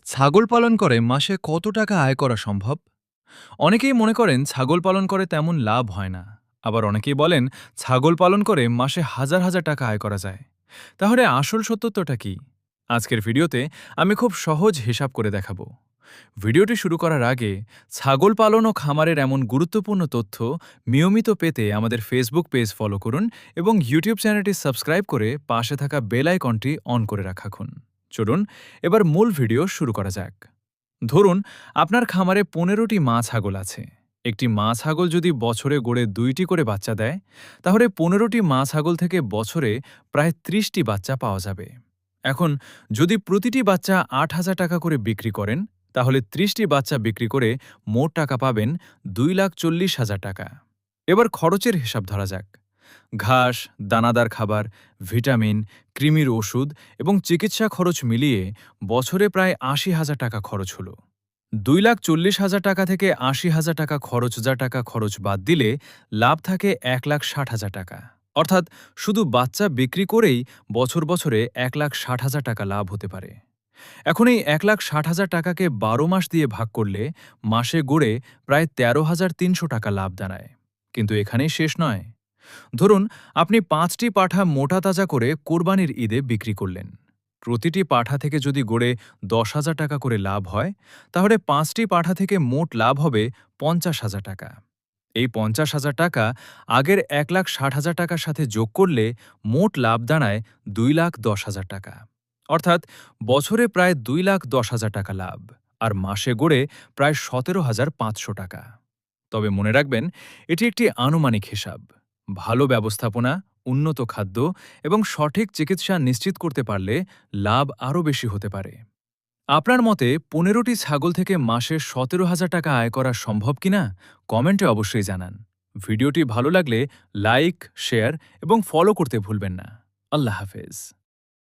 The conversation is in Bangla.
ছাগল পালন করে মাসে কত টাকা আয় করা সম্ভব? অনেকেই মনে করেন ছাগল পালন করে তেমন লাভ হয় না। আবার অনেকেই বলেন ছাগল পালন করে মাসে হাজার হাজার টাকা আয় করা যায়। তাহলে আসল সত্যতা কি? আজকের ভিডিওতে আমি খুব সহজ হিসাব করে দেখাবো। ভিডিওটি শুরু করার আগে ছাগল পালন ও খামারের এমন গুরুত্বপূর্ণ তথ্য নিয়মিত পেতে আমাদের ফেসবুক পেজ ফলো করুন এবং ইউটিউব চ্যানেলটি সাবস্ক্রাইব করে পাশে থাকা বেল আইকনটি অন করে রাখুন। চলুন এবার মূল ভিডিও শুরু করা যাক। ধরুন আপনার খামারে ১৫টি মা ছাগল আছে। একটি মা ছাগল যদি বছরে গড়ে ২টি করে বাচ্চা দেয়, তাহলে ১৫টি মা ছাগল থেকে বছরে প্রায় ৩০টি বাচ্চা পাওয়া যাবে। এখন যদি প্রতিটি বাচ্চা ৮,০০০ টাকা করে বিক্রি করেন, তাহলে ৩০টি বাচ্চা বিক্রি করে মোট টাকা পাবেন ২,৪০,০০০ টাকা। এবার খরচের হিসাব ধরা যাক। ঘাস, দানাদার খাবার, ভিটামিন, কৃমির ওষুধ এবং চিকিৎসা খরচ মিলিয়ে বছরে প্রায় ৮০,০০০ টাকা খরচ হল। ২,৪০,০০০ টাকা থেকে ৮০,০০০ টাকা খরচ বাদ দিলে লাভ থাকে ১,৬০,০০০ টাকা। অর্থাৎ শুধু বাচ্চা বিক্রি করেই বছরে ১,৬০,০০০ টাকা লাভ হতে পারে। এখন এই ১,৬০,০০০ টাকাকে ১২ মাস দিয়ে ভাগ করলে মাসে গড়ে প্রায় ১৩,৩০০ টাকা লাভ দাঁড়ায়। কিন্তু এখানেই শেষ নয়। ধরুন আপনি ৫টি পাঠা মোটা তাজা করে কোরবানির ঈদে বিক্রি করলেন। প্রতিটি পাঠা থেকে যদি গড়ে ১০,০০০ টাকা করে লাভ হয়, তাহলে ৫টি পাঠা থেকে মোট লাভ হবে ৫০,০০০ টাকা। এই ৫০,০০০ টাকা আগের ১,৬০,০০০ টাকার সাথে যোগ করলে মোট লাভ দাঁড়ায় ২,১০,০০০ টাকা। অর্থাৎ বছরে প্রায় ২,১০,০০০ টাকা লাভ, আর মাসে গড়ে প্রায় ১৭,৫০০ টাকা। তবে মনে রাখবেন, এটি একটি আনুমানিক হিসাব। ভালো ব্যবস্থাপনা, উন্নত খাদ্য এবং সঠিক চিকিৎসা নিশ্চিত করতে পারলে লাভ আরও বেশি হতে পারে। আপনার মতে ১৫টি ছাগল থেকে মাসে ১৭,০০০ টাকা আয় করা সম্ভব কিনা কমেন্টে অবশ্যই জানান। ভিডিওটি ভালো লাগলে লাইক, শেয়ার এবং ফলো করতে ভুলবেন না। আল্লাহ হাফেজ।